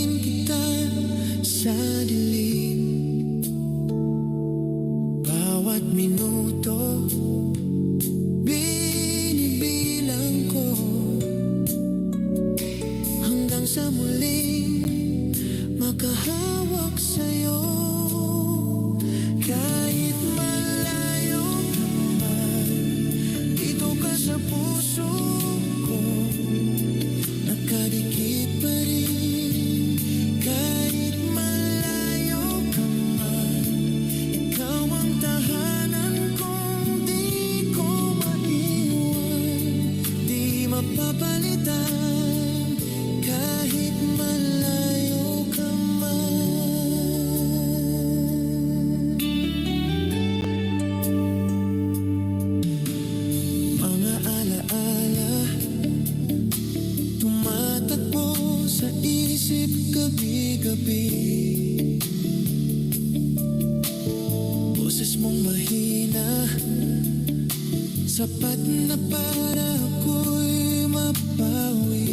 Hanapin kita sa dilim. Bawat minuto binibilang ko hanggang sa muling makahawak sa'yo. Kahit malayo ka man, dito ka sa puso ko, nakadikit pa rin. Kahit malayo ka man, ikaw ang tahanan kong di ko maiwan, di mapapalitan. Kahit malayo ka man. Mga alaala tumatakbo sa isip gabi-gabi. Boses mong mahina, sapat na para ako'y mapawi.